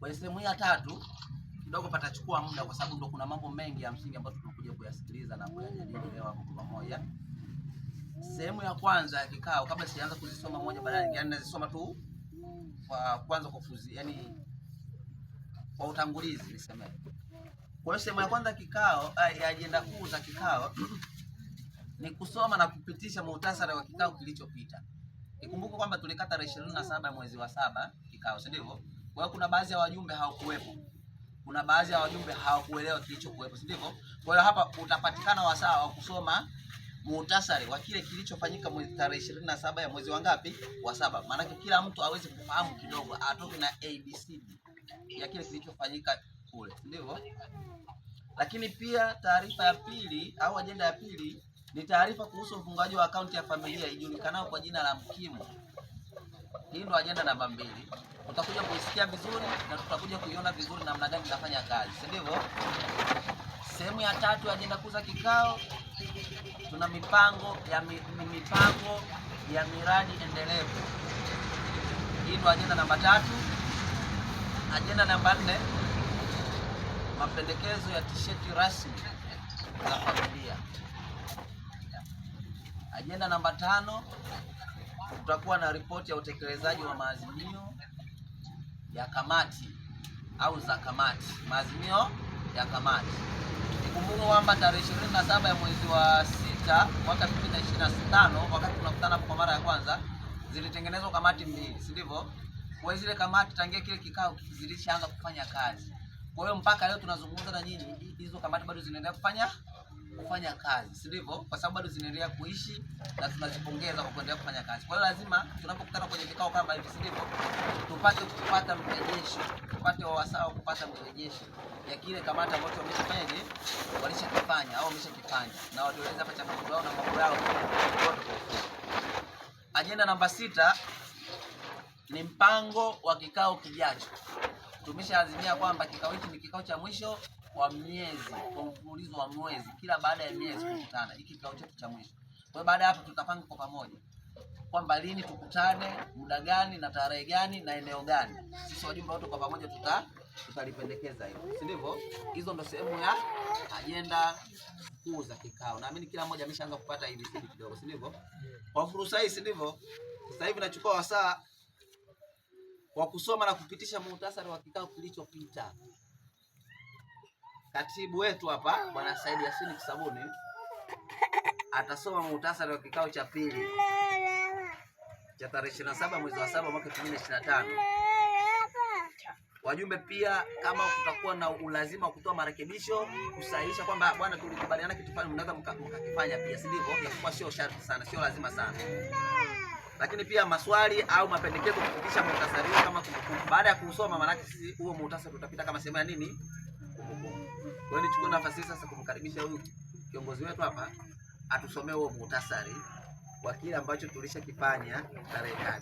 Kwa sehemu ya tatu kidogo patachukua muda, kwa sababu ndo kuna mambo mengi ya msingi ambayo tunakuja kuyasikiliza na kuyajadili leo hapo kwa pamoja. Sehemu ya kwanza ya kikao, kabla sijaanza kuzisoma moja baada ya nyingine, nazisoma tu kwa kwanza kwa fuzi, yani kwa utangulizi niseme. Kwa hiyo sehemu ya kwanza kikao, ya ajenda kuu za kikao ni kusoma na kupitisha muhtasari wa kikao kilichopita. Ikumbuke kwamba tulikata tarehe 27 mwezi wa 7 kikao, si ndivyo? Kwa hiyo kuna baadhi ya wajumbe hawakuwepo. Kuna baadhi ya wajumbe hawakuelewa kilichokuwepo, si ndivyo? Kwa hiyo hapa utapatikana wasaa wa kusoma muhtasari wa kile kilichofanyika mwezi tarehe 27 ya mwezi wa ngapi? Wa 7. Maana kila mtu aweze kufahamu kidogo, atoke na ABCD ya kile kilichofanyika kule, si ndivyo? Lakini pia taarifa ya pili au ajenda ya pili ni taarifa kuhusu ufungaji wa akaunti ya familia ijulikanayo kwa jina la Mkimu. Hii ndio ajenda namba 2. Tutakuja kuisikia vizuri na tutakuja kuiona vizuri namna gani inafanya kazi, si ndivyo? Sehemu ya tatu ajenda kuu za kikao, tuna mipango ya miradi endelevu. Hii ndio ajenda namba 3. Ajenda namba 4, mapendekezo ya tisheti rasmi za familia. Ajenda namba 5, tutakuwa na ripoti ya utekelezaji wa maazimio ya kamati au za kamati, maazimio ya kamati. Nikumbuke kwamba tarehe 27 ya mwezi wa 6 mwaka 2025, wakati tunakutana kwa mara ya kwanza, zilitengenezwa kamati 2, si ndivyo? Kwa zile kamati tangia kile kikao zilishaanza kufanya kazi. Kwa hiyo mpaka leo tunazungumza na nyinyi, hizo kamati bado zinaendelea kufanya kazi, si ndivyo? Kwa sababu bado zinaendelea kuishi na tunazipongeza kwa kuendelea kufanya kazi. Kwa hiyo lazima tunapokutana kwenye vikao kama hivi, si ndivyo, kupata mrejesho, tupate wasaa kupata mrejesho ya kile kamati ambacho walishakifanya au wameshakifanya, na watueleza hapa changamoto zao na mambo yao. Ajenda namba 6 ni mpango wa kikao kijacho. Tumeshaazimia kwamba kikao hiki ni kikao cha mwisho wa miezi, kwa mfululizo wa mwezi, kila baada ya miezi kukutana. Hiki kikao chetu cha mwisho. Kwa hiyo baada ya hapo tutapanga kwa pamoja kwamba lini tukutane, muda gani na tarehe gani na eneo gani. Sisi wajumbe wote kwa pamoja tutalipendekeza hilo, si ndivyo? Hizo ndo sehemu ya ajenda kuu za kikao. Naamini kila mmoja ameshaanza kupata hivi kidogo, si ndivyo? Kwa fursa hii, si ndivyo? Sasa hivi nachukua wasaa wa kusoma na kupitisha muhtasari wa kikao kilichopita. Katibu wetu hapa Bwana Said Yasini Kisabuni atasoma muhtasari wa kikao cha pili cha tarehe 27 mwezi wa 7 mwaka 2025. Wajumbe pia, kama kutakuwa na ulazima wa kutoa marekebisho, kusahihisha kwamba bwana tulikubaliana kitu fulani, mnaweza mkakifanya pia, si ndivyo? Kwa sio sharti sana, sio lazima sana. Lakini pia maswali au mapendekezo kupitisha muhtasari kama baada ya kusoma, maana sisi huo muhtasari tutapita kama sema nini. Kwa hiyo nichukue nafasi sasa kumkaribisha huyu kiongozi wetu hapa atusomee huo muhtasari wa kile ambacho tulishakifanya tarehe 8.